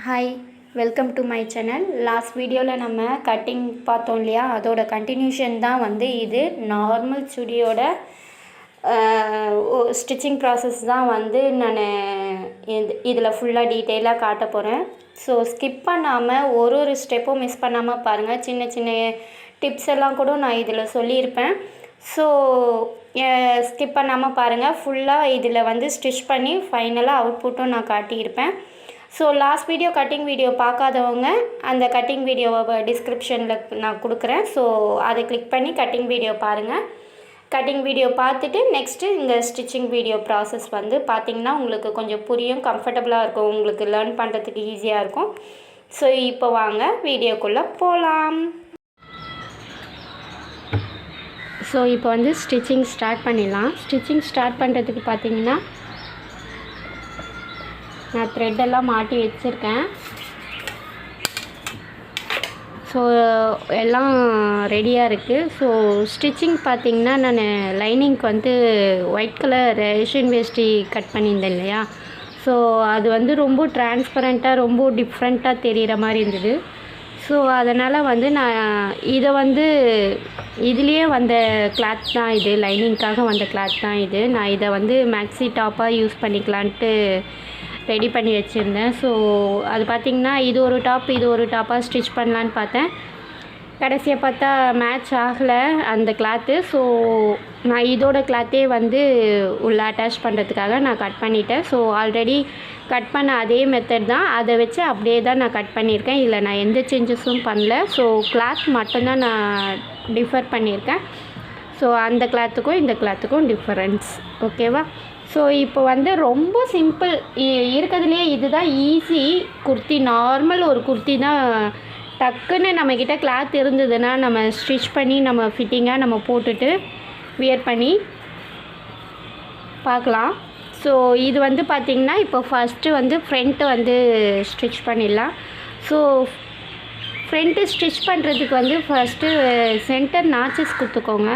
Hi, welcome to my channel. Last வீடியோவில் நம்ம cutting பார்த்தோம் இல்லையா, அதோட கண்டினியூஷன் தான் வந்து இது. நார்மல் சுடியோட ஸ்டிச்சிங் ப்ராசஸ் தான் வந்து நான் இதில் ஃபுல்லாக டீட்டெயிலாக காட்ட போகிறேன். ஸோ ஸ்கிப் பண்ணாமல் ஒரு ஸ்டெப்பும் மிஸ் பண்ணாமல் பாருங்கள். சின்ன சின்ன டிப்ஸ் எல்லாம் கூட நான் இதில் சொல்லியிருப்பேன். ஸோ ஸ்கிப் பண்ணாமல் பாருங்கள். ஃபுல்லாக இதில் வந்து ஸ்டிச் பண்ணி ஃபைனலாக அவுட்புட்டும் நான் காட்டியிருப்பேன். So last video cutting video பார்க்காதவங்க அந்த கட்டிங் வீடியோவை டிஸ்கிரிப்ஷனில் நான் கொடுக்குறேன். ஸோ அதை கிளிக் பண்ணி கட்டிங் வீடியோ பாருங்கள். கட்டிங் வீடியோ பார்த்துட்டு நெக்ஸ்ட்டு இந்த ஸ்டிச்சிங் வீடியோ ப்ராசஸ் வந்து பார்த்திங்கன்னா உங்களுக்கு கொஞ்சம் புரியும், கம்ஃபர்டபுளாக இருக்கும், உங்களுக்கு லேர்ன் பண்ணுறதுக்கு ஈஸியாக இருக்கும். ஸோ இப்போ வாங்க வீடியோக்குள்ளே போகலாம். ஸோ இப்போ வந்து ஸ்டிச்சிங் ஸ்டார்ட் பண்ணிடலாம். ஸ்டிச்சிங் ஸ்டார்ட் பண்ணுறதுக்கு பார்த்திங்கன்னா நான் த்ரெட்டெல்லாம் மாட்டி வச்சுருக்கேன். ஸோ எல்லாம் ரெடியாக இருக்குது. ஸோ ஸ்டிச்சிங் பார்த்திங்கன்னா நான் லைனிங்க்கு வந்து ஒயிட் கலர் ரேஷன் வேஷ்டி கட் பண்ணியிருந்தேன் இல்லையா, ஸோ அது வந்து ரொம்ப டிரான்ஸ்பரண்ட்டாக ரொம்ப டிஃப்ரெண்ட்டாக தெரிகிற மாதிரி இருந்தது. ஸோ அதனால் வந்து நான் இதை வந்து இதுலேயே வந்த கிளாத் தான் இது, லைனிங்க்காக வந்த கிளாத் தான் இது. நான் இதை வந்து மேக்ஸி டாப்பாக யூஸ் பண்ணிக்கலான்ட்டு ரெடி பண்ணி வச்சுருந்தேன். ஸோ அது பார்த்திங்கன்னா இது ஒரு டாப்பாக ஸ்டிச் பண்ணலான்னு பார்த்தேன். கடைசியாக பார்த்தா மேட்ச் ஆகலை அந்த கிளாத்து. ஸோ நான் இதோட கிளாத்தே வந்து உள்ள அட்டாச் பண்ணுறதுக்காக நான் கட் பண்ணிட்டேன். ஸோ ஆல்ரெடி கட் பண்ண அதே மெத்தட் தான், அதை வச்சு அப்படியே தான் நான் கட் பண்ணியிருக்கேன். இதில் நான் எந்த சேஞ்சஸும் பண்ணல. ஸோ கிளாத் மட்டும்தான் நான் டிஃபர் பண்ணியிருக்கேன். ஸோ அந்த கிளாத்துக்கும் இந்த கிளாத்துக்கும் டிஃபரன்ஸ், ஓகேவா? ஸோ இப்போ வந்து ரொம்ப சிம்பிள், இருக்கிறதுலே இதுதான் ஈஸி குர்த்தி. நார்மல் ஒரு குர்த்தி தான், டக்குன்னு நம்மக்கிட்ட கிளாத் இருந்ததுன்னா நம்ம ஸ்டிச் பண்ணி நம்ம ஃபிட்டிங்காக நம்ம போட்டுட்டு வியர் பண்ணி பார்க்கலாம். ஸோ இது வந்து பார்த்திங்கன்னா இப்போ ஃபஸ்ட்டு வந்து ஃப்ரண்ட்டு வந்து ஸ்டிச் பண்ணிடலாம். ஸோ ஃப்ரண்ட்டு ஸ்டிச் பண்ணுறதுக்கு வந்து ஃபஸ்ட்டு சென்டர் நாச்சஸ் கொடுத்துக்கோங்க.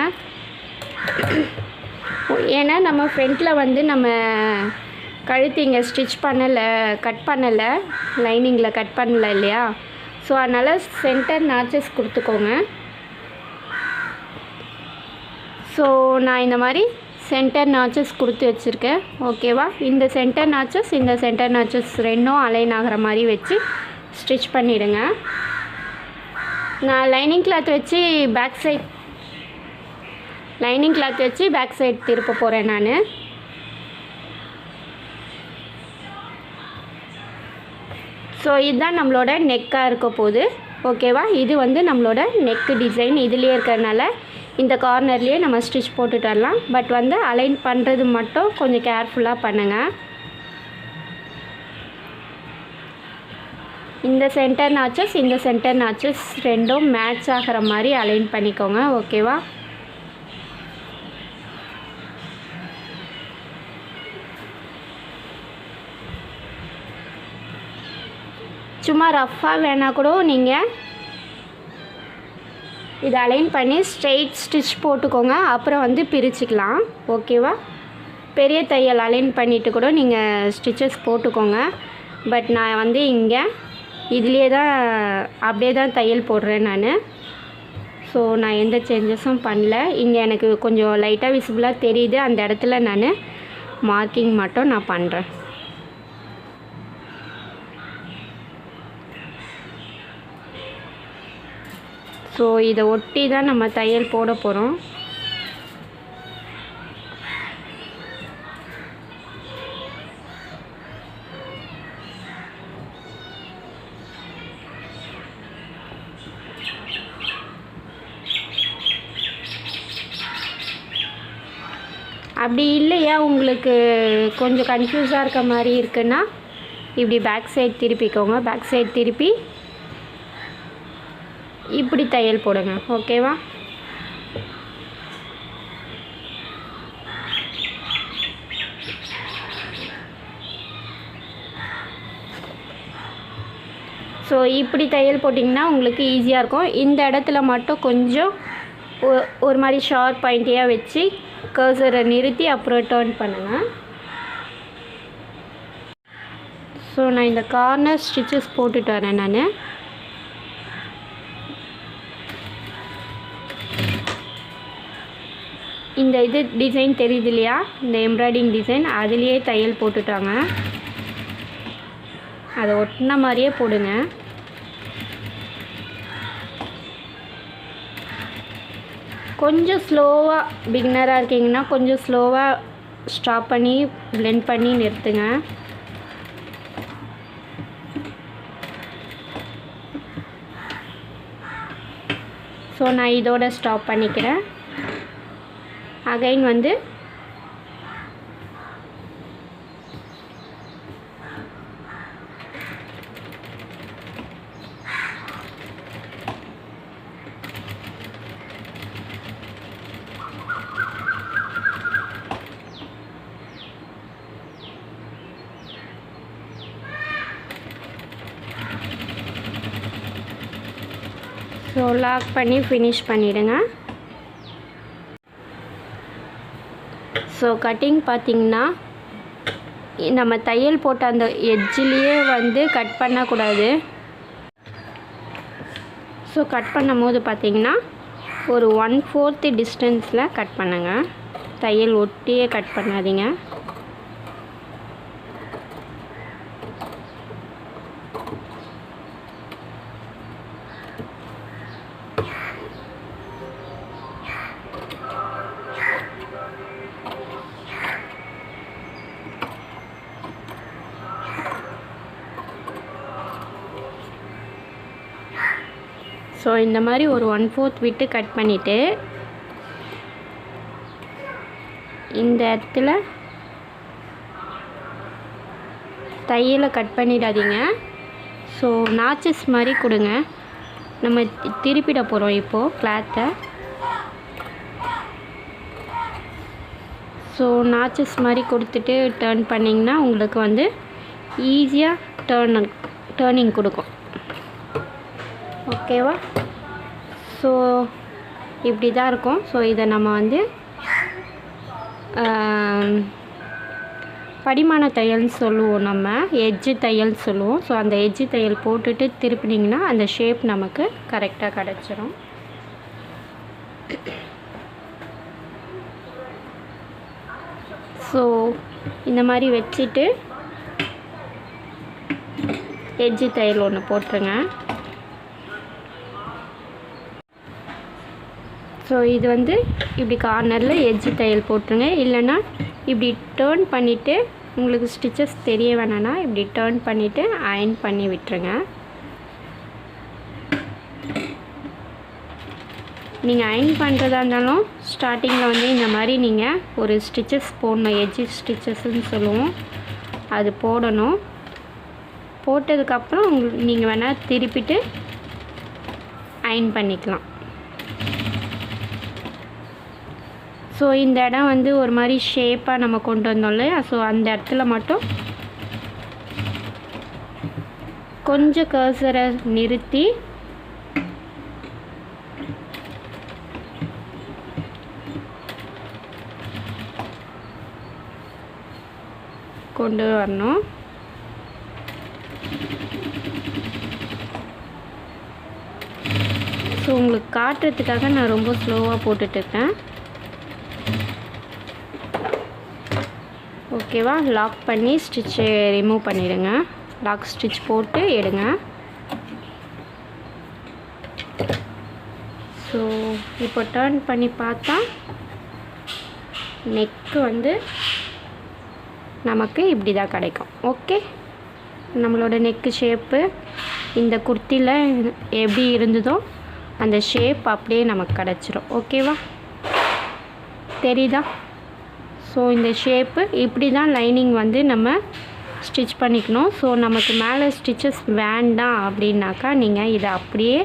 ஏன்னா நம்ம ஃப்ரண்ட்டில் வந்து நம்ம கழுத்து இங்கே ஸ்டிச் பண்ணலை, கட் பண்ணலை, லைனிங்கில் கட் பண்ணலை இல்லையா, ஸோ அதனால் சென்டர் நாச்சஸ் கொடுத்துக்கோங்க. ஸோ நான் இந்த மாதிரி சென்டர் நாச்சஸ் கொடுத்து வச்சுருக்கேன், ஓகேவா? இந்த சென்டர் நாச்சஸ் ரெண்டும் அலைன் ஆகிற மாதிரி வச்சு ஸ்டிச் பண்ணிவிடுங்க. நான் லைனிங் கிளாத் வச்சு பேக் சைட் திருப்ப போகிறேன் நான். ஸோ இதுதான் நம்மளோட நெக்காக இருக்க போகுது, ஓகேவா? இது வந்து நம்மளோட நெக்கு டிசைன் இதுலேயே இருக்கிறதுனால இந்த கார்னர்லேயே நம்ம ஸ்டிச் போட்டுட்டு வரலாம். பட் வந்து அலைன் பண்ணுறது மட்டும் கொஞ்சம் கேர்ஃபுல்லாக பண்ணுங்கள். இந்த சென்டர் நாச்சஸ் ரெண்டும் மேட்ச் ஆகிற மாதிரி அலைன் பண்ணிக்கோங்க, ஓகேவா? சும்மா ரஃப்பாக வேணால் கூட நீங்கள் இதை அலைன் பண்ணி ஸ்ட்ரெயிட் ஸ்டிச் போட்டுக்கோங்க, அப்புறம் வந்து பிரிச்சுக்கலாம், ஓகேவா? பெரிய தையல் அலைன் பண்ணிவிட்டு கூட நீங்கள் ஸ்டிச்சஸ் போட்டுக்கோங்க. பட் நான் வந்து இங்கே இதுலேயே தான் அப்படியே தான் தையல் போடுறேன் நான். ஸோ நான் எந்த சேஞ்சஸும் பண்ணல. இங்கே எனக்கு கொஞ்சம் லைட்டாக விசிபிளாக தெரியுது, அந்த இடத்துல நான் மார்க்கிங் மட்டும் நான் பண்ணுறேன். ஸோ இதை ஒட்டி தான் நம்ம தையல் போட போகிறோம். அப்படி இல்லையா உங்களுக்கு கொஞ்சம் கன்ஃபியூஸாக இருக்க மாதிரி இருக்குன்னா இப்படி பேக் சைட் திருப்பிக்கோங்க. பேக் சைட் திருப்பி இப்படி தையல் போடுங்க, ஓகேவா? ஸோ இப்படி தையல் போட்டிங்கன்னா உங்களுக்கு ஈஸியாக இருக்கும். இந்த இடத்துல மட்டும் கொஞ்சம் ஒரு மாதிரி ஷார்ப் பாயிண்ட்டியாக வச்சு கர்சரை நிறுத்தி அப்புறம் டர்ன் பண்ணுங்கள். ஸோ நான் இந்த கார்னர் ஸ்டிச்சஸ் போட்டுட்டு வரேன் நான். இந்த இது டிசைன் தெரியுது இல்லையா, இந்த எம்ப்ராய்டிங் டிசைன், அதுலேயே தையல் போட்டுட்டாங்க. அதை ஒட்டின மாதிரியே போடுங்க. கொஞ்சம் ஸ்லோவாக பிகினராக இருக்கீங்கன்னா கொஞ்சம் ஸ்லோவாக ஸ்டாப் பண்ணி பிளெண்ட் பண்ணி நிறுத்துங்க. ஸோ நான் இதோட ஸ்டாப் பண்ணிக்கிறேன். அகைன் வந்து ஸோ லாக் பண்ணி ஃபினிஷ் பண்ணிவிடுங்க. ஸோ கட்டிங் பார்த்திங்கன்னா நம்ம தையல் போட்ட அந்த எட்ஜிலேயே வந்து கட் பண்ணக்கூடாது. ஸோ கட் பண்ணும் போது பார்த்திங்கன்னா ஒரு 1/4 டிஸ்டன்ஸில் கட் பண்ணுங்கள். தையல் ஒட்டியே கட் பண்ணாதீங்க. ஸோ இந்த மாதிரி ஒரு 1/4 விட்டு கட் பண்ணிவிட்டு இந்த இடத்துல தையலை கட் பண்ணிடாதீங்க. ஸோ நாச்சஸ் மாதிரி கொடுங்க. நம்ம திருப்பிட போகிறோம் இப்போது கிளாத்தை. ஸோ நாச்சஸ் மாதிரி கொடுத்துட்டு டர்ன் பண்ணிங்கன்னா உங்களுக்கு வந்து ஈஸியாக டர்னிங் கொடுக்கும். ஓகேவா? ஸோ இப்படி தான் இருக்கும். ஸோ இதை நம்ம வந்து படிமான தையல்னு சொல்லுவோம், நம்ம எட்ஜு தையல் சொல்லுவோம். ஸோ அந்த எட்ஜு தையல் போட்டுட்டு திருப்பினீங்கன்னா அந்த ஷேப் நமக்கு கரெக்டாக கிடச்சிரும். ஸோ இந்த மாதிரி வச்சுட்டு எட்ஜு தையல் ஒன்று போட்டுருங்க. ஸோ இது வந்து இப்படி கார்னரில் எட்ஜு தையல் போட்டுருங்க. இல்லைன்னா இப்படி டேர்ன் பண்ணிவிட்டு உங்களுக்கு ஸ்டிச்சஸ் தெரிய வேணான்னா இப்படி டேர்ன் பண்ணிவிட்டு அயர்ன் பண்ணி விட்டுருங்க. நீங்கள் அயர்ன் பண்ணுறதா இருந்தாலும் ஸ்டார்டிங்கில் வந்து இந்த மாதிரி நீங்கள் ஒரு ஸ்டிச்சஸ் போடணும். எட்ஜு ஸ்டிச்சஸ்ன்னு சொல்லுவோம், அது போடணும். போட்டதுக்கப்புறம் நீங்கள் வேணால் திருப்பிட்டு அயர்ன் பண்ணிக்கலாம். ஸோ இந்த இடம் வந்து ஒரு மாதிரி ஷேப்பாக நம்ம கொண்டு வந்தோம் இல்லையா, ஸோ அந்த இடத்துல மட்டும் கொஞ்சம் கர்சரை நிறுத்தி கொண்டு வரணும். ஸோ உங்களுக்கு காட்டுறதுக்காக நான் ரொம்ப ஸ்லோவாக போட்டுட்ருக்கேன். ஓகேவா? லாக் பண்ணி ஸ்டிச்சை ரிமூவ் பண்ணிவிடுங்க. லாக் ஸ்டிச் போட்டு எடுங்க. ஸோ இப்போ டர்ன் பண்ணி பார்த்தா நெக்கு வந்து நமக்கு இப்படி தான் கிடைக்கும். ஓகே, நம்மளோட நெக்கு ஷேப்பு இந்த குர்த்தியில் எப்படி இருந்ததோ அந்த ஷேப் அப்படியே நமக்கு கிடச்சிரும். ஓகேவா? தெரியுதா? ஸோ இந்த ஷேப்பு இப்படி தான் லைனிங் வந்து நம்ம ஸ்டிச் பண்ணிக்கணும். ஸோ நமக்கு மேலே ஸ்டிச்சஸ் வேண்டாம் அப்படின்னாக்கா நீங்கள் இதை அப்படியே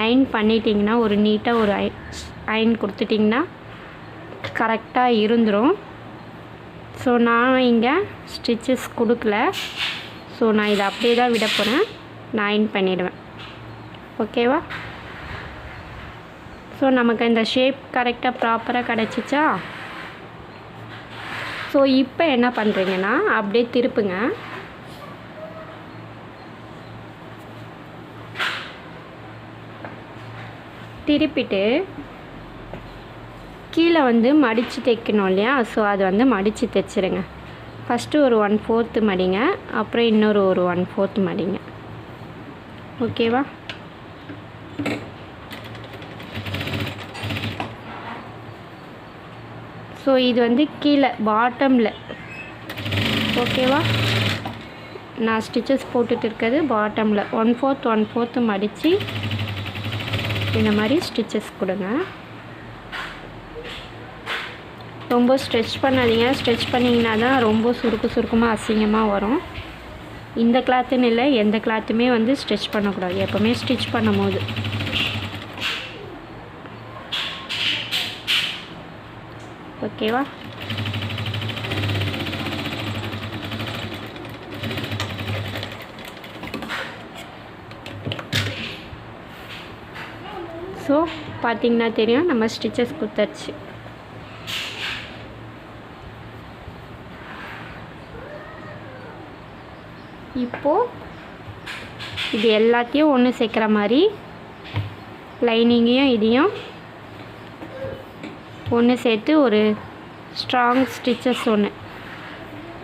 அயர்ன் பண்ணிட்டீங்கன்னா, ஒரு நீட்டாக ஒரு அயர்ன் கொடுத்துட்டிங்கன்னா கரெக்டாக இருந்துடும். ஸோ நான் இங்கே ஸ்டிச்சஸ் கொடுக்கல. ஸோ நான் இதை அப்படியே தான் விட போகிறேன். நான் அயர்ன் பண்ணிவிடுவேன். ஓகேவா? ஸோ நமக்கு இந்த ஷேப் கரெக்டாக ப்ராப்பராக கிடச்சிச்சா? ஸோ இப்போ என்ன பண்ணுறீங்கன்னா அப்படியே திருப்புங்க. திருப்பிட்டு கீழே வந்து மடித்து தைக்கணும் இல்லையா, ஸோ அது வந்து மடித்து தைச்சிருங்க. ஃபஸ்ட்டு ஒரு 1/4 மடிங்க, அப்புறம் இன்னொரு ஒரு 1/4 மடிங்க. ஓகேவா? ஸோ இது வந்து கீழே பாட்டமில். ஓகேவா? நான் ஸ்டிச்சஸ் போட்டுட்டு இருக்கிறது பாட்டமில் 1/4 மடித்து இந்த மாதிரி ஸ்டிச்சஸ் கொடுங்க. ரொம்ப ஸ்ட்ரெச் பண்ணாதீங்க. ஸ்ட்ரெச் பண்ணிங்கன்னா தான் ரொம்ப சுருக்கமாக அசிங்கமாக வரும். இந்த கிளாத்துன்னு இல்லை, எந்த கிளாத்துமே வந்து ஸ்டிச் பண்ணக்கூடாது எப்போவுமே ஸ்டிச் பண்ணும் போது. ஓகேவா? ஸோ பார்த்தீங்கன்னா தெரியும் நம்ம ஸ்டிச்சஸ் கொடுத்தாச்சு. இப்போது இது எல்லாத்தையும் ஒன்று சேர்க்குற மாதிரி லைனிங்கையும் இதையும் ஒன்று சேர்த்து ஒரு ஸ்ட்ராங் ஸ்டிச்சஸ் ஒன்று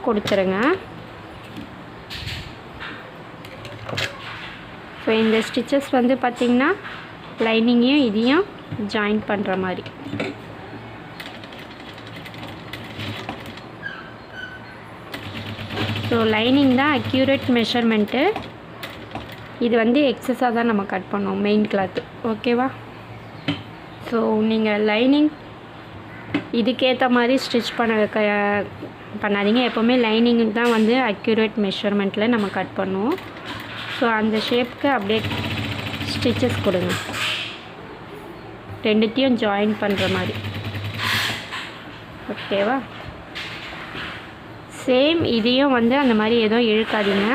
கொடுத்துருங்க. ஸோ இந்த ஸ்டிச்சஸ் வந்து பார்த்திங்கன்னா லைனிங்கையும் இதையும் ஜாயின் பண்ணுற மாதிரி. ஸோ லைனிங் தான் அக்யூரேட் மெஷர்மெண்ட்டு. இது வந்து எக்ஸஸாக தான் நம்ம கட் பண்ணோம் மெயின் கிளாத்து. ஓகேவா? ஸோ நீங்கள் லைனிங் இதுக்கேற்ற மாதிரி ஸ்டிச் பண்ணாதீங்க. எப்போவுமே லைனிங் தான் வந்து அக்யூரேட் மெஷர்மெண்ட்டில் நம்ம கட் பண்ணுவோம். ஸோ அந்த ஷேப்புக்கு அப்படியே ஸ்டிச்சஸ் கொடுங்க, ரெண்டுத்தையும் ஜாயின் பண்ணுற மாதிரி. ஓகேவா? சேம் இதையும் வந்து அந்த மாதிரி எதுவும் இழுக்காதீங்க.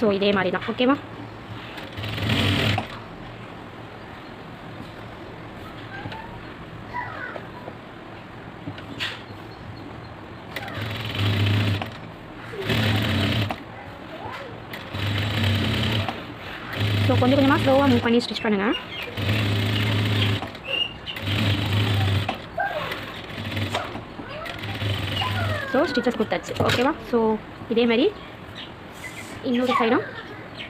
ஸோ இதே மாதிரி தான். ஓகேவா? ஸோ கொஞ்சம் கொஞ்சமாக ஸ்லோவாக மூவ் பண்ணி ஸ்டிச் பண்ணுங்கள். ஸோ ஸ்டிச்சஸ் கொடுத்தாச்சு. ஓகேவா? ஸோ இதே மாதிரி இன்னொரு சைடும்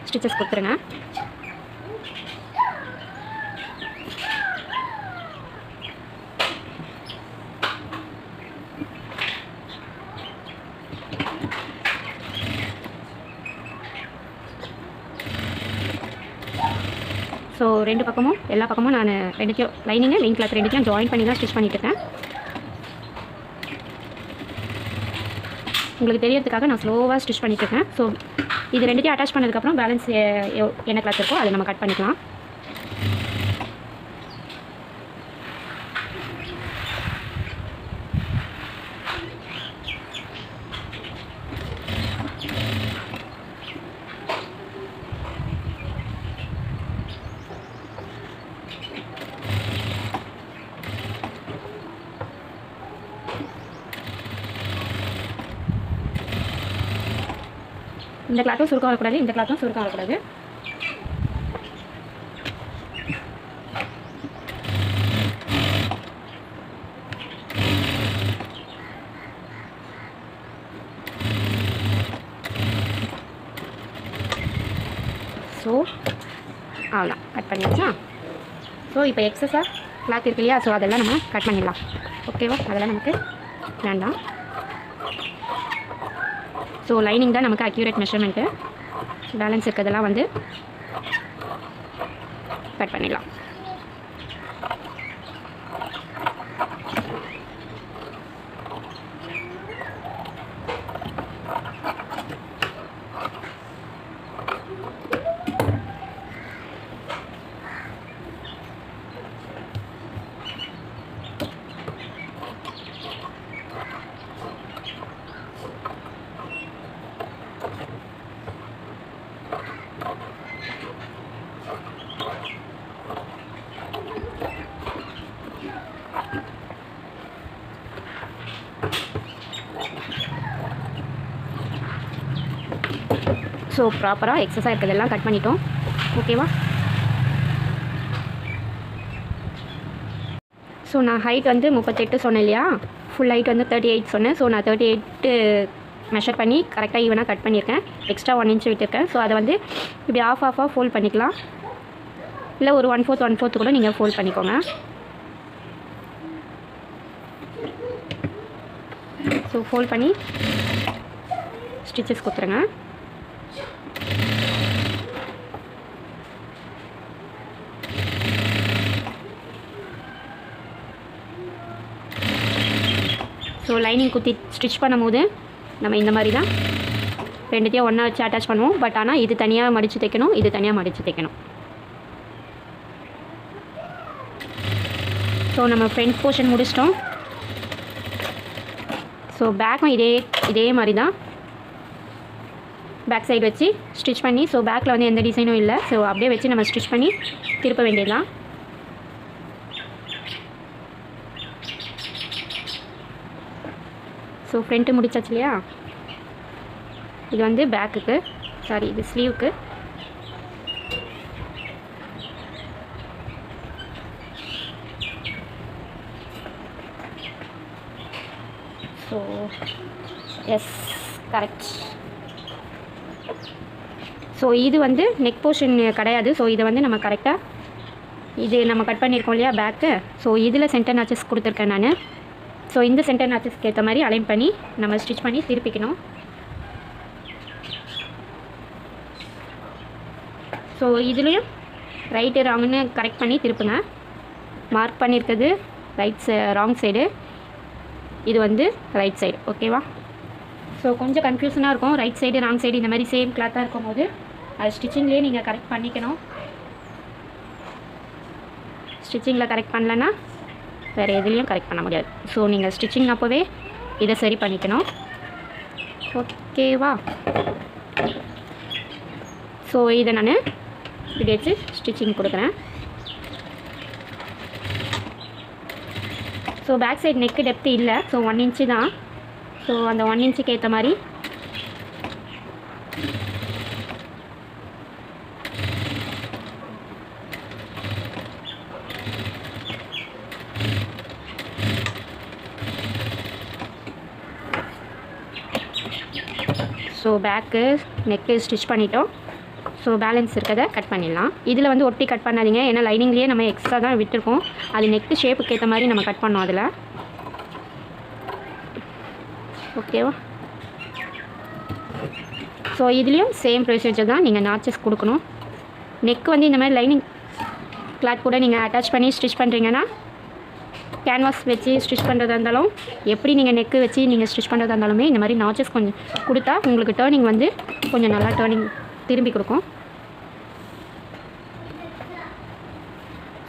ஸ்டிச்சஸ் கொடுத்துருங்க. ஸோ ரெண்டு பக்கமும் எல்லா பக்கமும் நான் ரெண்டுத்தையும் லைனிங்கு மெயின் கிளாத் ரெண்டுத்தையும் ஜாயின் பண்ணி தான் ஸ்டிச் பண்ணிட்டு இருக்கேன். உங்களுக்கு தெரியறதுக்காக நான் ஸ்லோவாக ஸ்டிச் பண்ணிட்டு இருக்கேன். ஸோ இது ரெண்டுத்தையும் அட்டாச் பண்ணதுக்கப்புறம் பேலன்ஸ் என்ன கிளாத் இருக்கோ அதை நம்ம கட் பண்ணிக்கலாம். இந்த கிளாத்தும் சுருக்கம் வரக்கூடாது, இந்த கிளாத்தும் சுருக்கம் வரக்கூடாது. ஸோ அவ்வளோதான், கட் பண்ணியாச்சா? ஸோ இப்போ எக்ஸஸாக கிளாத் இருக்கு இல்லையா, ஸோ அதெல்லாம் நம்ம கட் பண்ணிடலாம். ஓகேவா? அதெல்லாம் நமக்கு வேண்டாம். ஸோ லைனிங் தான் நமக்கு அக்யூரேட் மெஷர்மெண்ட்டு. பேலன்ஸ் இருக்கிறதெல்லாம் வந்து கட் பண்ணிடலாம். ஸோ ப்ராப்பராக எக்ஸஸாக இருக்கிறதெல்லாம் கட் பண்ணிட்டோம். ஓகேவா? ஸோ நான் ஹைட் வந்து 38 சொன்னேன் இல்லையா, ஃபுல் ஹைட் வந்து 38 சொன்னேன். ஸோ நான் 38 மெஷர் பண்ணி கரெக்டாக ஈவனாக கட் பண்ணியிருக்கேன். எக்ஸ்ட்ரா 1 இன்ச் விட்டுருக்கேன். ஸோ அதை வந்து இப்படி ஆஃபாக ஃபோல்ட் பண்ணிக்கலாம், இல்லை ஒரு 1/4 கூட நீங்கள் ஃபோல்ட் பண்ணிக்கோங்க. ஸோ ஃபோல்ட் பண்ணி ஸ்டிச்சஸ் கொடுத்துருங்க. ஸோ லைனிங் குத்தி ஸ்டிச் பண்ணும்போது நம்ம இந்த மாதிரி தான் ரெண்டுத்தையும் ஒன்றா வச்சு அட்டாச் பண்ணுவோம். பட் ஆனால் இது தனியாக மடித்து தைக்கணும், இது தனியாக மடித்து தைக்கணும். ஸோ நம்ம ஃப்ரண்ட் போர்ஷன் முடிச்சிட்டோம். ஸோ பேக்கும் இதே மாதிரி தான் பேக் சைடு வச்சு ஸ்டிச் பண்ணி, ஸோ பேக்கில் வந்து எந்த டிசைனும் இல்லை. ஸோ அப்படியே வச்சு நம்ம ஸ்டிச் பண்ணி திருப்ப வேண்டியதுதான். ஸோ ஃப்ரண்ட்டு முடிச்சாச்சு இல்லையா, இது வந்து பேக்குக்கு, சாரி இது ஸ்லீவுக்கு. So yes correct. ஸோ இது வந்து நெக் போர்ஷன் கிடையாது. ஸோ இதை வந்து நம்ம கரெக்டாக இது நம்ம கட் பண்ணியிருக்கோம் இல்லையா பேக்கு, ஸோ இதில் சென்டர் நாச்சஸ் கொடுத்துருக்கேன் நான். ஸோ இந்த சென்டர் நாச்சஸ்க்கு ஏற்ற மாதிரி அலைன் பண்ணி நம்ம ஸ்டிச் பண்ணி திருப்பிக்கணும். ஸோ இதுலேயும் ரைட்டு ராங்குன்னு கரெக்ட் பண்ணி திருப்புங்க. மார்க் பண்ணியிருக்கிறது ராங் சைடு, இது வந்து ரைட் சைடு. ஓகேவா? ஸோ கொஞ்சம் கன்ஃபியூஷனாக இருக்கும், ரைட் சைடு ராங் சைடு இந்த மாதிரி சேம் கிளாத்தாக இருக்கும் போது அது ஸ்டிச்சிங்லேயே நீங்கள் கரெக்ட் பண்ணிக்கணும். ஸ்டிச்சிங்கில் கரெக்ட் பண்ணலன்னா வேறு எதுலேயும் கரெக்ட் பண்ண முடியாது. ஸோ நீங்கள் ஸ்டிச்சிங் அப்போவே இதை சரி பண்ணிக்கணும். ஓகேவா? ஸோ இதை நான் இப்படி வச்சு ஸ்டிச்சிங் கொடுக்குறேன். So back side neck depth இல்லை, ஸோ 1 இன்ச்சு தான். ஸோ அந்த 1 இன்ச்சுக்கு ஏற்ற மாதிரி ஸோ பேக்கு நெக்கு ஸ்டிச் பண்ணிட்டோம். ஸோ பேலன்ஸ் இருக்கிறத கட் பண்ணிடலாம். இதில் வந்து ஒட்டி கட் பண்ணாதீங்க, ஏன்னா லைனிங்லேயே நம்ம எக்ஸ்ட்ரா தான் விட்டுருக்கோம். அது நெக்கு ஷேப்புக்கு ஏற்ற மாதிரி நம்ம கட் பண்ணோம் அதில். ஓகேவா? ஸோ இதுலேயும் சேம் ப்ரொசீஜர் தான், நீங்கள் நாச்சஸ் கொடுக்கணும். நெக்கு வந்து இந்த மாதிரி லைனிங் கிளாத் கூட நீங்கள் அட்டாச் பண்ணி ஸ்டிச் பண்ணுறீங்கன்னா, கேன்வாஸ் வச்சு ஸ்டிச் பண்ணுறதா இருந்தாலும், எப்படி நீங்கள் நெக்கு வச்சு நீங்கள் ஸ்டிச் பண்ணுறதா இருந்தாலுமே இந்த மாதிரி நாச்சஸ் கொஞ்சம் கொடுத்தா உங்களுக்கு டேர்னிங் வந்து கொஞ்சம் நல்லா டேர்னிங் திரும்பி கொடுக்கும்.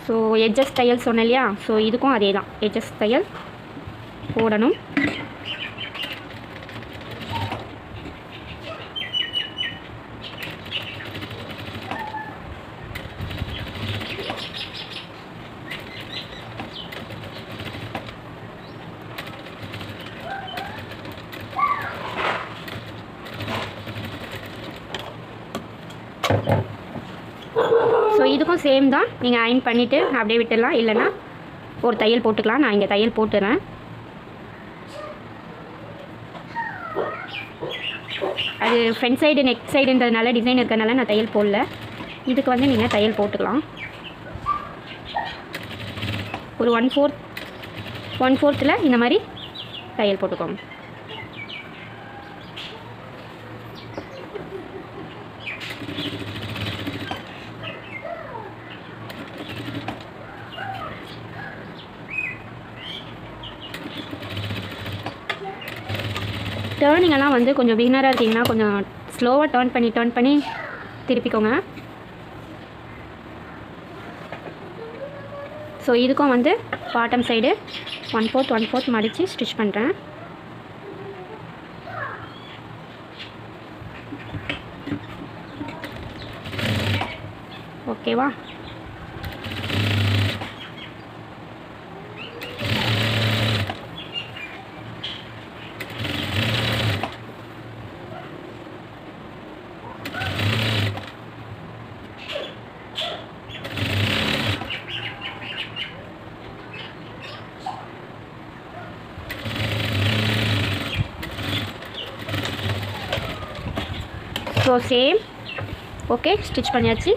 ஸோ எட்ஜஸ் தையல் சொன்னேன் இல்லையா, ஸோ இதுக்கும் அதே தான், எட்ஜஸ் தையல் போடணும். ஸோ இதுக்கும் சேம் தான், நீங்கள் அயன் பண்ணிவிட்டு அப்படியே விட்டுடலாம், இல்லைன்னா ஒரு தையல் போட்டுக்கலாம். நான் இங்கே தையல் போட்டுறேன். அது ஃப்ரண்ட் சைடு நெக் சைடுன்றதுனால டிசைன் இருக்கிறதுனால நான் தையல் போடல. இதுக்கு வந்து நீங்கள் தையல் போட்டுக்கலாம். ஒரு 1/4 இந்த மாதிரி தையல் போட்டுக்கோங்க. டேர்னிங்கெல்லாம் வந்து கொஞ்சம் பிகினராக இருக்கீங்கன்னா கொஞ்சம் ஸ்லோவாக டேர்ன் பண்ணி திருப்பிக்கோங்க. ஸோ இதுக்கும் வந்து பாட்டம் சைடு 1/4 மடித்து ஸ்டிச் பண்ணுறேன். ஓகேவா? ஸோ சேம் ஓகே, ஸ்டிச் பண்ணியாச்சு.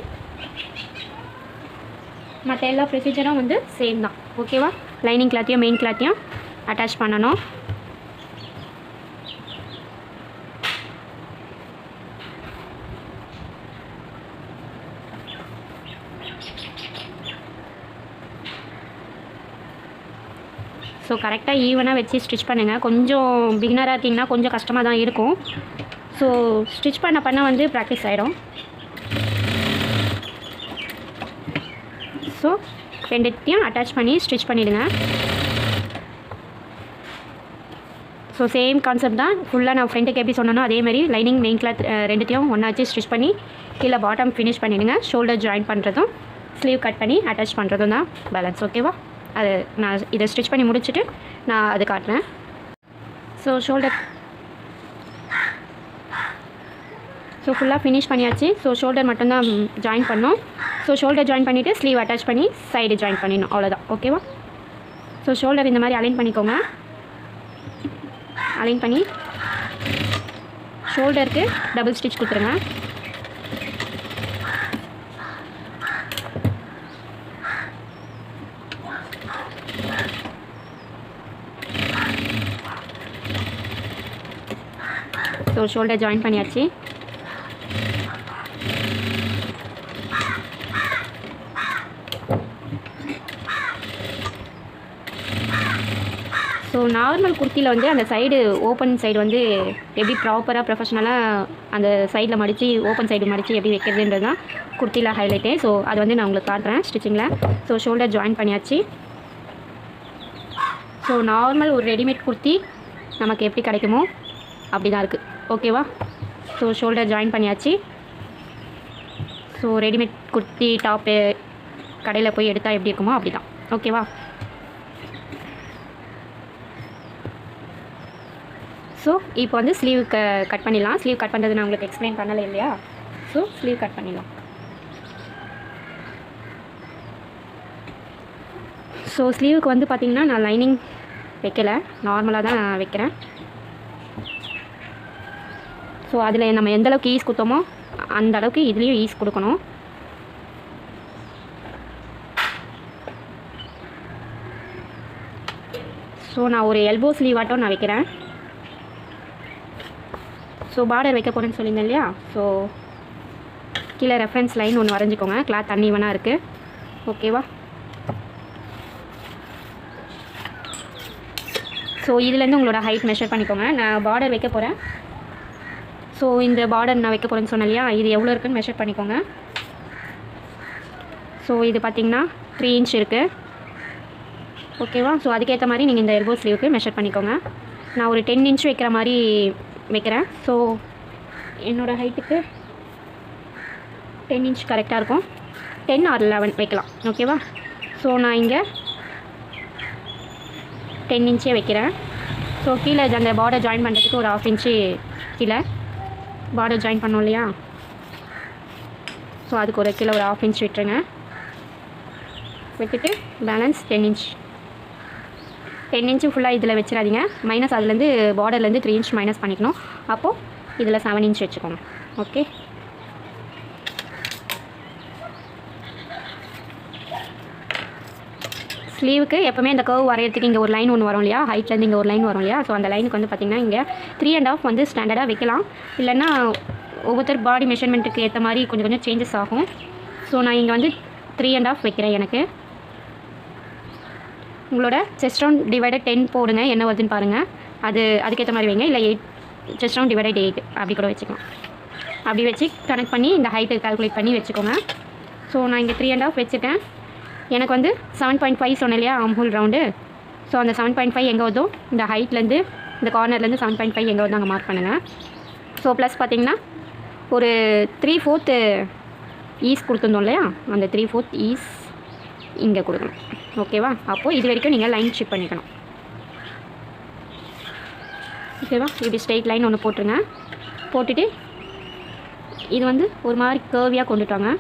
மற்ற எல்லா ப்ரொசீஜரும் வந்து சேம் தான். ஓகேவா? லைனிங் கிளாத்தையும் மெயின் கிளாத்தையும் அட்டாச் பண்ணணும். ஸோ கரெக்டாக ஈவனாக வச்சு ஸ்டிச் பண்ணுங்கள். கொஞ்சம் பிகினராக இருக்கீங்கன்னா கொஞ்சம் கஷ்டமாக தான் இருக்கும். ஸோ ஸ்டிச் பண்ண வந்து ப்ராக்டிஸ் ஆகிடும். ஸோ ரெண்டுத்தையும் அட்டாச் பண்ணி ஸ்டிச் பண்ணிவிடுங்க. ஸோ சேம் கான்செப்ட் தான். ஃபுல்லாக நான் ஃப்ரண்ட்டுக்கு எப்படி சொன்னனோ அதே மாதிரி லைனிங் மெயின் கிளாத் ரெண்டுத்தையும் ஒன்றா வச்சு ஸ்டிச் பண்ணி கீழே பாட்டம் ஃபினிஷ் பண்ணிவிடுங்க. ஷோல்டர் ஜாயின் பண்ணுறதும் ஸ்லீவ் கட் பண்ணி அட்டாச் பண்ணுறதும் தான் பேலன்ஸ். ஓகேவா? அது நான் இதை ஸ்டிச் பண்ணி முடிச்சுட்டு நான் அது காட்டுறேன். ஸோ ஃபுல்லாக ஃபினிஷ் பண்ணியாச்சு. ஸோ ஷோல்டர் மட்டும்தான் ஜாயின் பண்ணோம். ஸோ ஷோல்டர் ஜாயின் பண்ணிவிட்டு ஸ்லீவ் அட்டாச் பண்ணி சைடு ஜாயின் பண்ணிடணும். அவ்வளோதான். ஓகேவா? ஸோ ஷோல்டர் இந்த மாதிரி அலைன் பண்ணிக்கோங்க. அலைன் பண்ணி ஷோல்டருக்கு டபுள் ஸ்டிச் கொடுத்துருங்க. ஸோ ஷோல்டர் ஜாயின் பண்ணியாச்சு. ஸோ நார்மல் குர்த்தியில் வந்து அந்த சைடு ஓப்பன் சைடு வந்து எப்படி ப்ராப்பராக ப்ரொஃபஷ்னலாக அந்த சைடில் மடித்து ஓப்பன் சைடு மடித்து எப்படி வைக்கிறதுன்றது தான் குர்த்தியில் ஹைலைட்டே. ஸோ அது வந்து நான் உங்களுக்கு காட்டுறேன் ஸ்டிச்சிங்கில். ஸோ ஷோல்டர் ஜாயின் பண்ணியாச்சு. ஸோ நார்மல் ஒரு ரெடிமேட் குர்த்தி நமக்கு எப்படி கிடைக்குமோ அப்படி தான் இருக்குது. ஓகேவா? ஸோ ஷோல்டர் ஜாயின் பண்ணியாச்சு. ஸோ ரெடிமேட் குர்த்தி டாப்பு கடையில் போய் எடுத்தால் எப்படி இருக்குமோ அப்படி தான். ஓகேவா? ஸோ இப்போ வந்து ஸ்லீவ் கட் பண்ணிடலாம். ஸ்லீவ் கட் பண்ணுறது நான் உங்களுக்கு எக்ஸ்பிளைன் பண்ணலை இல்லையா? ஸோ ஸ்லீவ் கட் பண்ணிடலாம். ஸோ ஸ்லீவுக்கு வந்து பார்த்திங்கன்னா நான் லைனிங் வைக்கலை, நார்மலாக தான் நான் வைக்கிறேன். ஸோ அதில் நம்ம எந்த அளவுக்கு ஈஸ் கொடுத்தோமோ அந்த அளவுக்கு இதுலேயும் ஈஸ் கொடுக்கணும். ஸோ நான் ஒரு எல்போ ஸ்லீவ் ஆட்டம் நான் வைக்கிறேன். ஸோ பார்டர் வைக்க போகிறேன்னு சொல்லியிருந்தேன் இல்லையா? ஸோ கீழே ரெஃபரன்ஸ் லைன் ஒன்று வரைஞ்சிக்கோங்க. கிளாத் தண்ணிவனாக இருக்குது. ஓகேவா? ஸோ இதுலேருந்து உங்களோட ஹைட் மெஷர் பண்ணிக்கோங்க. நான் பார்டர் வைக்க போகிறேன். ஸோ இந்த பார்டர் நான் வைக்க போகிறேன்னு சொன்னேன் இல்லையா? இது எவ்வளோ இருக்குன்னு மெஷர் பண்ணிக்கோங்க. ஸோ இது பார்த்திங்கன்னா 3 இன்ச் இருக்குது. ஓகேவா? ஸோ அதுக்கேற்ற மாதிரி நீங்கள் இந்த எல்போ ஸ்லீவுக்கு மெஷர் பண்ணிக்கோங்க. நான் ஒரு 10 இன்ச் வைக்கிற மாதிரி வைக்கிறேன். ஸோ என்னோடய ஹைட்டுக்கு 10 இன்ச் கரெக்டாக இருக்கும். 10 or 11 வைக்கலாம். ஓகேவா? ஸோ நான் இங்கே 10 இன்ச்சே வைக்கிறேன். ஸோ கீழே அந்த பார்டர் ஜாயின் பண்ணுறதுக்கு ஒரு 1/2 இன்ச்சு கீழே பார்டர் ஜாயின் பண்ணோம் இல்லையா? ஸோ அதுக்கு ஒரு கீழே ஒரு 1/2 இன்ச் விட்டுருங்க. விட்டுட்டு பேலன்ஸ் 10 இன்ச் 10 இன்ச்சு ஃபுல்லாக இதில் வச்சிடாதீங்க. மைனஸ் அதுலேருந்து பார்டர்லேருந்து 3 இன்ச் மைனஸ் பண்ணிக்கணும். அப்போது இதில் 7 இன்ச் வச்சுக்கோங்க. ஓகே? ஸ்லீவுக்கு எப்போவுமே இந்த கர்வ் வரைகிறதுக்கு இங்கே ஒரு லைன் ஒன்று வரும் இல்லையா? ஹைட்லேருந்து இங்கே ஒரு லைன் வரும் இல்லையா? ஸோ அந்த லைனுக்கு வந்து பார்த்திங்கன்னா இங்கே 3.5 வந்து ஸ்டாண்டர்டாக வைக்கலாம். இல்லைன்னா ஒவ்வொருத்தர் பாடி மெஷர்மெண்ட்டுக்கு ஏற்ற மாதிரி கொஞ்சம் கொஞ்சம் சேஞ்சஸ் ஆகும். ஸோ நான் இங்கே வந்து 3.5 வைக்கிறேன். எனக்கு உங்களோட செஸ்ட் ரவுண்ட் டிவைடட் 10 போடுங்க, என்ன வருதுன்னு பாருங்கள். அதுக்கேற்ற மாதிரி வைங்க. இல்லை 8 செஸ்ட் ரவுண்ட் டிவைடட் 8 அப்படி கூட வச்சுக்கலாம். அப்படி வச்சு கனெக்ட் பண்ணி இந்த ஹைட்டு கால்குலேட் பண்ணி வச்சுக்கோங்க. ஸோ நான் இங்கே 3.5 வச்சுட்டேன். எனக்கு வந்து 7.5 சொன்னேன் இல்லையா ஆம்ஹோல் ரவுண்டு? ஸோ அந்த 7.5 எங்கே வருதோ இந்த ஹைட்லேருந்து இந்த கார்னர்லேருந்து 7.5 எங்கே வருதோ அங்கே மார்க் பண்ணுங்கள். ஸோ ப்ளஸ் பார்த்திங்கன்னா ஒரு 3/4 ஈஸ் கொடுத்துருந்தோம் இல்லையா? அந்த 3/4 ஈஸ் இங்கே கொடுக்கணும். ஓகேவா? அப்போது இது வரைக்கும் நீங்கள் லைன் ஷிப் பண்ணிக்கணும். ஓகேவா? இப்படி ஸ்ட்ரெயிட் லைன் ஒன்று போட்டுருங்க. போட்டுட்டு இது வந்து ஒரு மாதிரி கர்வியாக கொண்டுட்டாங்க.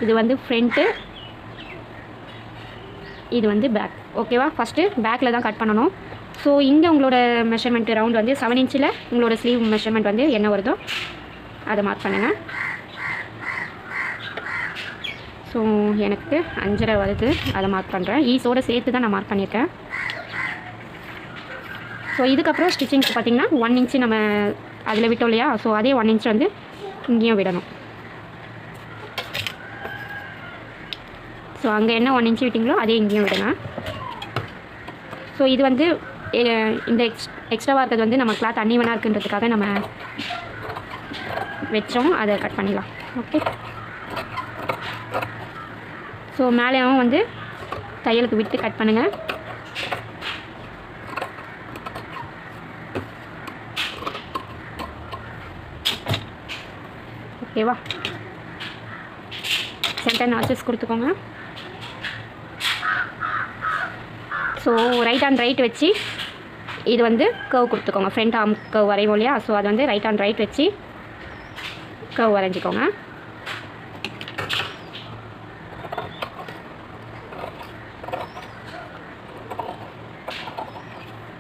இது வந்து ஃப்ரண்ட்டு, இது வந்து பேக். ஓகேவா? ஃபஸ்ட்டு பேக்கில் தான் கட் பண்ணணும். ஸோ இங்கே உங்களோட மெஷர்மெண்ட் ரவுண்ட் வந்து 7 இன்ச்சில் உங்களோட ஸ்லீவ் மெஷர்மெண்ட் வந்து என்ன வருதோ அதை மார்க் பண்ணுங்கள். ஸோ எனக்கு 5.5 வருது, அதை மார்க் பண்ணுறேன். ஈஸோடு சேர்த்து தான் நான் மார்க் பண்ணியிருக்கேன். ஸோ இதுக்கப்புறம் ஸ்டிச்சிங்க்கு பார்த்திங்கன்னா 1 இன்ச்சு நம்ம அதில் விட்டோம் இல்லையா, ஸோ அதே 1 இன்ச் வந்து இங்கேயும் விடணும். ஸோ அங்கே என்ன 1 இன்ச்சு விட்டிங்களோ அதே இங்கேயும் விடுங்க. ஸோ இது வந்து இந்த எக்ஸ்ட்ராவாக இருக்கிறது வந்து நம்ம கிளாத் அன்னிவனாக இருக்குன்றதுக்காக நம்ம வச்சோம், அதை கட் பண்ணிடலாம். ஓகே. ஸோ மேலேயும் வந்து தையலுக்கு விட்டு கட் பண்ணுங்கள். ஓகேவா? சென்டர் நாச்சஸ் கொடுத்துக்கோங்க. ஸோ ரைட் அண்ட் ரைட் வச்சு இது வந்து கர்வ் கொடுத்துக்கோங்க. ஃப்ரண்ட் ஆர்ம் கர்வ் வரைவோம் இல்லையா, ஸோ அது வந்து ரைட் அண்ட் ரைட் வச்சு கர்வ் வரைஞ்சிக்கோங்க.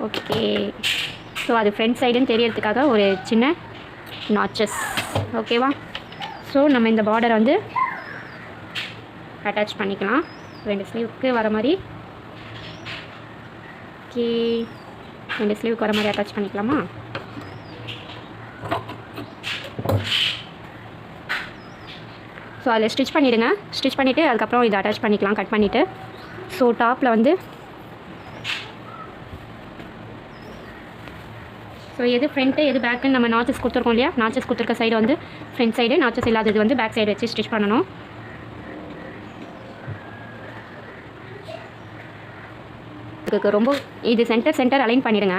ஓகே. ஸோ அது ஃப்ரண்ட் சைடுன்னு தெரியறதுக்காக ஒரு சின்ன நாச்சஸ். ஓகேவா? ஸோ நம்ம இந்த பார்டரை வந்து அட்டாச் பண்ணிக்கலாம் 2 ஸ்லீவுக்கு வர மாதிரி. ஓகே, 2 ஸ்லீவுக்கு வர மாதிரி அட்டாச் பண்ணிக்கலாமா? ஸோ அதில் ஸ்டிச் பண்ணிவிடுங்க. ஸ்டிச் பண்ணிவிட்டு அதுக்கப்புறம் இதை அட்டாச் பண்ணிக்கலாம் கட் பண்ணிவிட்டு. ஸோ டாப்பில் வந்து ஸோ எது ஃப்ரண்ட்டு எது பேக்குன்னு நம்ம நாச்சஸ் கொடுத்துருக்கோம் இல்லையா, நாச்சஸ் கொடுத்துருக்க சைடு வந்து ஃப்ரண்ட் சைடு, நாச்சஸ் இல்லாதது வந்து பேக் சைடு வச்சு ஸ்டிச் பண்ணணும். இதுக்கு ரொம்ப இது சென்டர் அலைன் பண்ணிவிடுங்க.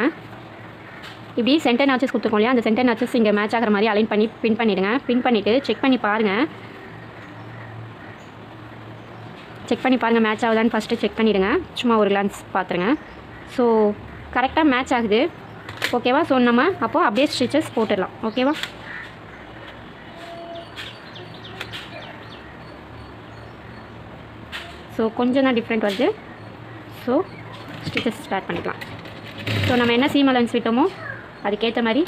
இப்படி சென்டர் நாச்சஸ் கொடுத்துருக்கோம் இல்லையா, அந்த சென்டர் நாச்சஸ் இங்கே மேட்ச் ஆகிற மாதிரி அலைன் பண்ணி பின் பண்ணிவிடுங்க. பின் பண்ணிவிட்டு செக் பண்ணி பாருங்கள். மேட்ச் ஆகுதான்னு ஃபஸ்ட்டு செக் பண்ணிவிடுங்க. சும்மா ஒரு கிளான்ஸ் பார்த்துருங்க. ஸோ கரெக்டாக மேட்ச் ஆகுது. ஓகேவா? ஸோ நம்ம அப்போது அப்படியே ஸ்டிச்சஸ் போட்டுடலாம். ஓகேவா? ஸோ கொஞ்சம் தான் டிஃப்ரெண்ட் வருது. ஸோ ஸ்டிச்சஸ் ஸ்டார்ட் பண்ணிக்கலாம். ஸோ நம்ம என்ன சீம் அலவன்ஸ் விட்டோமோ அதுக்கேற்ற மாதிரி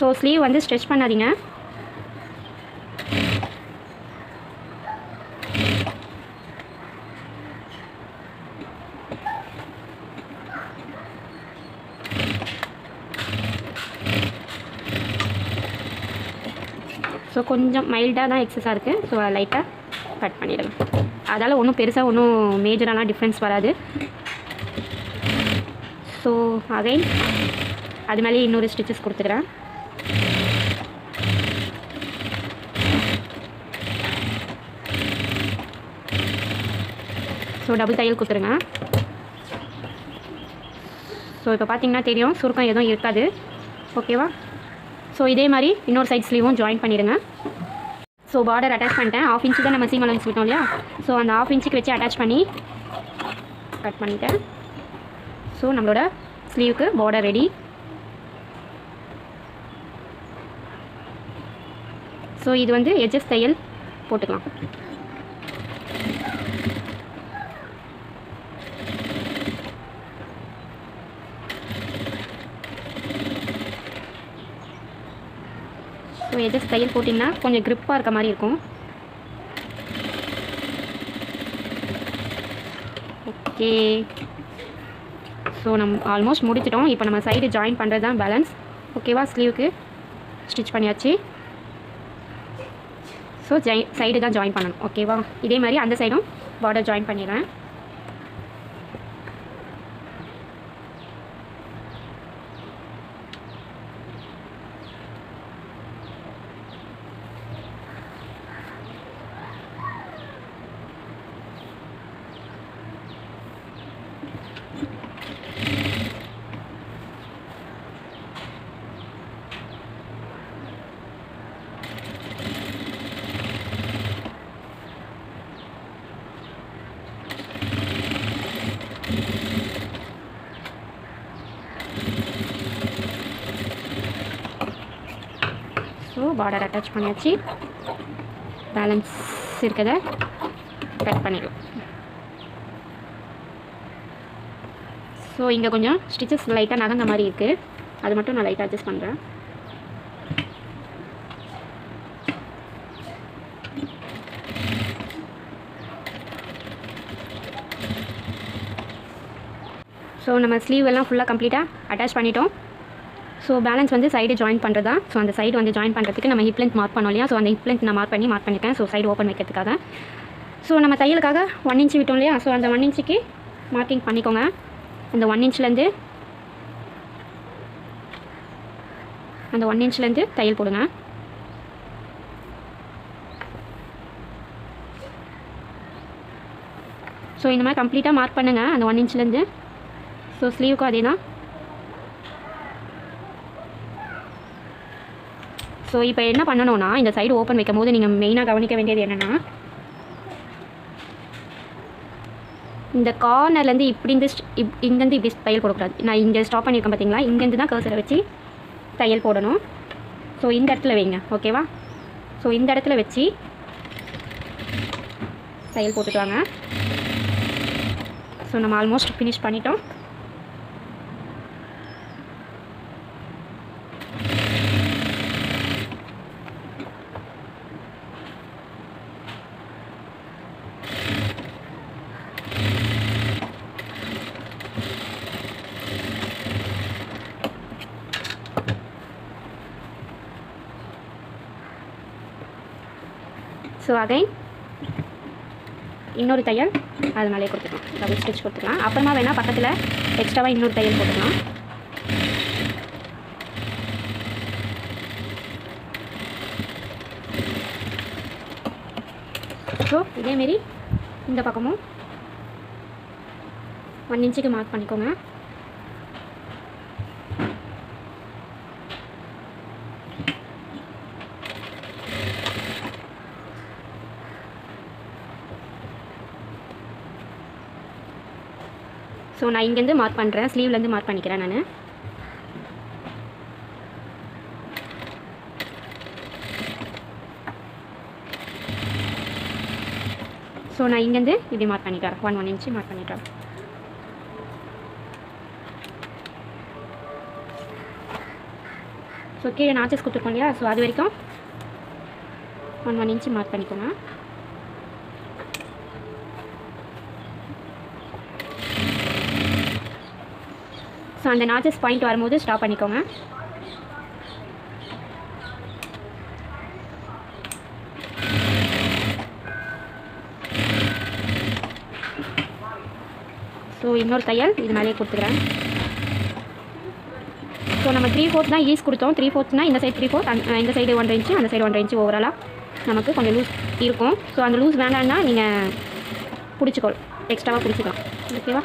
ஸோ ஸ்லீவ் வந்து ஸ்ட்ரெச் பண்ணாதீங்க. ஸோ கொஞ்சம் மைல்டாக தான் எக்ஸஸாக இருக்குது. ஸோ லைட்டாக கட் பண்ணிடுங்க. அதால் ஒன்றும் பெருசாக ஒன்றும் மேஜரான டிஃப்ரென்ஸ் வராது. ஸோ அகைன் அது மேலே இன்னொரு ஸ்டிச்சஸ் கொடுத்துக்கிறேன். ஸோ டபுள் தையல் கொடுத்துருங்க. ஸோ இப்போ பார்த்தீங்கன்னா தெரியும் சுருக்கம் எதுவும் இருக்காது. ஓகேவா? ஸோ இதே மாதிரி இன்னொரு சைட் ஸ்லீவும் ஜாயின் பண்ணிவிடுங்க. ஸோ பார்டர் அட்டாச் பண்ணிட்டேன். 1/2 இன்ச்சு தான் நம்ம சீம் அலவன்ஸ் விட்டோம் இல்லையா, ஸோ அந்த 1/2 இன்ச்சுக்கு வச்சு அட்டாச் பண்ணி கட் பண்ணிட்டேன். ஸோ நம்மளோட ஸ்லீவுக்கு பார்டர் ரெடி. ஸோ இது வந்து எட்ஜஸ் தையல் போட்டுக்கலாம். ஸோ எட்ஜஸ் தையல் போட்டிங்கன்னா கொஞ்சம் க்ரிப்பாக இருக்க மாதிரி இருக்கும். ஓகே. ஸோ நம்ம ஆல்மோஸ்ட் முடிச்சிட்டோம். இப்போ நம்ம சைடு ஜாயின் பண்ணுறது தான் பேலன்ஸ். ஓகேவா? ஸ்லீவுக்கு ஸ்டிச் பண்ணியாச்சு. ஸோ சைடு தான் ஜாயின் பண்ணணும். ஓகேவா? இதே மாதிரி அந்த சைடும் பார்டர் ஜாயின் பண்ணிடுறேன். ஸோ பார்டர் அட்டாச் பண்ணியாச்சு. பேலன்ஸ் இருக்கிறத கட் பண்ணிடலாம். ஸோ இங்கே கொஞ்சம் ஸ்டிச்சஸ் லைட்டாக நகர்ந்த மாதிரி இருக்குது, அது மட்டும் நான் லைட்டாக அட்ஜஸ்ட் பண்ணுறேன். ஸோ நம்ம ஸ்லீவ் எல்லாம் ஃபுல்லாக கம்ப்ளீட்டாக அட்டாச் பண்ணிட்டோம். ஸோ பேலன்ஸ் வந்து சைடு ஜாயின் பண்ணுறது தான். ஸோ அந்த சைடு வந்து ஜாயின் பண்ணுறதுக்கு நம்ம ஹிப் லென்த் மார்க் பண்ணோம் இல்லையா, ஸோ அந்த ஹிப் லென்த் நான் மார்க் பண்ணியிருக்கேன். ஸோ சைடு ஓப்பன் வைக்கிறதுக்காக. ஸோ நம்ம தையலுக்காக 1 இன்ச் விட்டோம் இல்லையா, ஸோ அந்த 1 இன்ச்சுக்கு மார்க்கிங் பண்ணிக்கோங்க. அந்த 1 இன்ச்லேருந்து தையல் போடுங்க. ஸோ இந்த மாதிரி கம்ப்ளீட்டாக மார்க் பண்ணுங்கள் அந்த 1 இன்ச்லேருந்து. ஸோ ஸ்லீவுக்கும் அதே தான். ஸோ இப்போ என்ன பண்ணணும்னா, இந்த சைடு ஓப்பன் வைக்கும் போது நீங்கள் மெயினாக கவனிக்க வேண்டியது என்னென்னா, இந்த கார்னர்லேருந்து இங்கேருந்து இப்படி தையல் போடக்கூடாது. நான் இங்கே ஸ்டாப் பண்ணியிருக்கேன் பார்த்தீங்களா, இங்கேருந்து தான் கர்சரை வச்சு தையல் போடணும். ஸோ இந்த இடத்துல வைங்க, ஓகேவா. ஸோ இந்த இடத்துல வச்சு தையல் போட்டுட்டு வாங்க. ஸோ நம்ம ஆல்மோஸ்ட் ஃபினிஷ் பண்ணிட்டோம். ஸோ அகைன் இன்னொரு தையல் அது மேலே கொடுத்துக்கலாம், டபுள் ஸ்டிச் கொடுத்துக்கலாம். அப்புறமா வேணால் பக்கத்தில் எக்ஸ்ட்ராவாக இன்னொரு தையல் போட்டுக்கலாம். ஸோ இதேமாரி இந்த பக்கமும் 1 இன்ச்சுக்கு மார்க் பண்ணிக்கோங்க. ஸோ நான் இங்கேருந்து மார்க் பண்ணுறேன், ஸ்லீவ்லேருந்து மார்க் பண்ணிக்கிறேன் நான். ஸோ நான் இங்கேருந்து இப்படி மார்க் பண்ணிக்கிறேன், 1 இன்ச்சு மார்க் பண்ணிக்கிறேன். ஸோ கீழே நாச்சஸ் கொடுத்துருக்கோம் இல்லையா, ஸோ அது வரைக்கும் 1 இன்ச்சு மார்க் பண்ணிக்கோங்க. ஸோ அந்த நாச்சஸ் பாயிண்ட் வரும்போது ஸ்டாப் பண்ணிக்கோங்க. ஸோ இன்னொரு தையல் இது மேலே கொடுத்துக்கிறேன். ஸோ நம்ம 3/4 தான் ஈஸ் கொடுத்தோம். 3/4னா இந்த சைடு 3/4, இந்த சைடு 1.5 இன்ச்சு, அந்த சைடு 1.5 இன்ச்சு ஓவராலாக நமக்கு கொஞ்சம் லூஸ் இருக்கும். ஸோ அந்த லூஸ் வேண்டாம்னா நீங்கள் பிடிச்சிக்கோள், எக்ஸ்ட்ராவாக பிடிச்சிக்கலாம், ஓகேவா.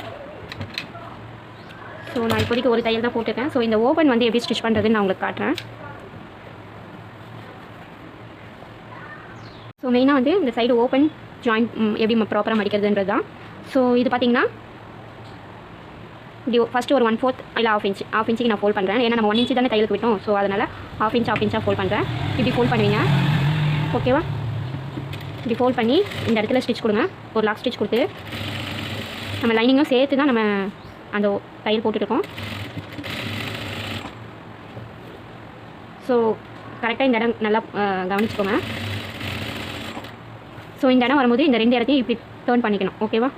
ஸோ நான் இப்போதைக்கு ஒரு தையல் தான் போட்டிருக்கேன். ஸோ இந்த ஓப்பன் வந்து எப்படி ஸ்டிச் பண்ணுறதுன்னு நான் உங்களுக்கு காட்டுறேன். ஸோ மெயினாக வந்து இந்த சைடு ஓப்பன் ஜாயின் எப்படி ப்ராப்பராக மடிக்கிறதுன்றது தான். ஸோ இது பார்த்திங்கன்னா இப்படி ஃபஸ்ட்டு ஒரு 1/4 இல்லை ½ இன்ச்சுக்கு நான் ஃபோல்ட் பண்ணுறேன். ஏன்னா நம்ம 1 இன்ச்சு தானே தையலுக்கு விட்டோம். ஸோ அதனால் ½ இன்ச்சாக ஃபோல்ட் பண்ணுறேன். இப்படி ஃபோல்ட் பண்ணுவீங்க, ஓகேவா. இப்படி ஃபோல்ட் பண்ணி இந்த இடத்துல ஸ்டிச் கொடுங்க, ஒரு லாக் ஸ்டிச் கொடுத்து நம்ம லைனிங்கும் சேர்த்து தான் நம்ம அந்த தையல் போட்டுருக்கோம். ஸோ கரெக்டாக இந்த இடம் நல்லா கவனிச்சுக்கோங்க. ஸோ இந்த இடம் வரும்போது இந்த 2 இடத்தையும் இப்படி டர்ன் பண்ணிக்கணும், ஓகேவா.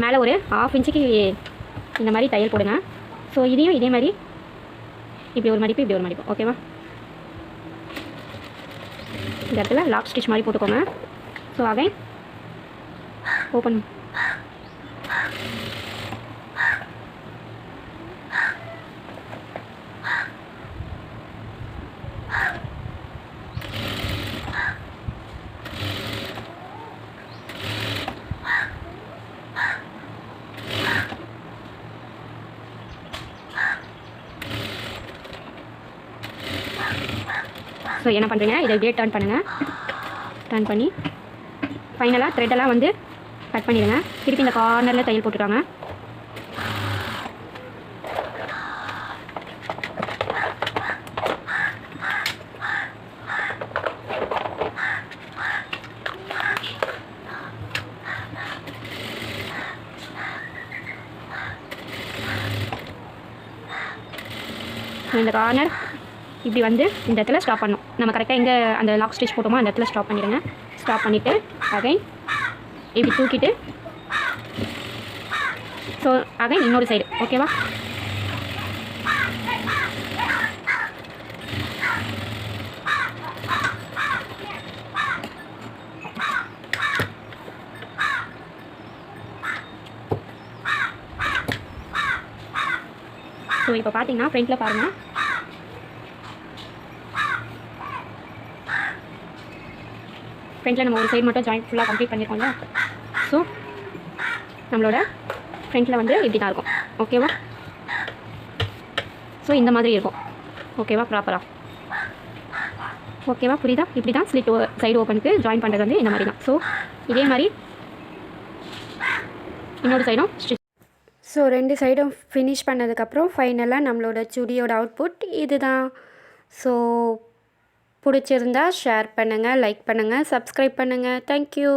மேலே ஒரு ½ இன்ச்சுக்கு இந்த மாதிரி தையல் போடுங்க. ஸோ இதையும் இதே மாதிரி இப்படி ஒரு மடிப்பு, இப்படி ஒரு மடிப்பு, ஓகேவா. இந்த இடத்துல லாக் ஸ்டிச் மாதிரி போட்டுக்கோங்க. So again open. ஸோ என்ன பண்ணுறீங்க, இதை இப்படியே டர்ன் பண்ணுங்கள். டர்ன் பண்ணி ஃபைனலாக த்ரெட்டெல்லாம் வந்து கட் பண்ணிடுங்க. திருப்பி இந்த கார்னரில் தையல் போட்டுருக்காங்க. இந்த கார்னர் இப்படி வந்து இந்த இடத்துல ஸ்டாப் பண்ணணும். நம்ம கரெக்டாக எங்கே அந்த லாக் ஸ்டிச் போட்டோமோ அந்த இடத்துல ஸ்டாப் பண்ணிடுங்க. ஸ்டாப் பண்ணிவிட்டு அகைன் இப்படி தூக்கிட்டு ஸோ அகைன் இன்னொரு சைடு. ஓகேவா? ஸோ இப்போ பார்த்தீங்கன்னா ஃப்ரண்ட்டில் பாருங்கள். ஃப்ரண்ட்டில் நம்ம ஒரு சைடு மட்டும் ஜாயின் ஃபுல்லாக கம்ப்ளீட் பண்ணியிருக்கோம்ல. ஸோ நம்மளோட ஃப்ரண்ட்டில் வந்து இப்படி தான் இருக்கும். ஓகேவா? ஸோ இந்த மாதிரி இருக்கும். ஓகேவா? ப்ராப்பராக. ஓகேவா? புரியுதா? இப்படி தான் ஸ்லிட் சைடு ஓப்பனுக்கு ஜாயின் பண்ணுறது வந்து இந்த மாதிரி தான். ஸோ இதே மாதிரி இன்னொரு சைடும் ஸ்டிச். ஸோ 2 சைடும் ஃபினிஷ் பண்ணதுக்கப்புறம் ஃபைனலாக நம்மளோட சுடியோட அவுட்புட் இது தான். ஸோ பிடிச்சிருந்தா ஷேர் பண்ணுங்கள், லைக் பண்ணுங்கள், சப்ஸ்கிரைப் பண்ணுங்கள். தேங்க்யூ.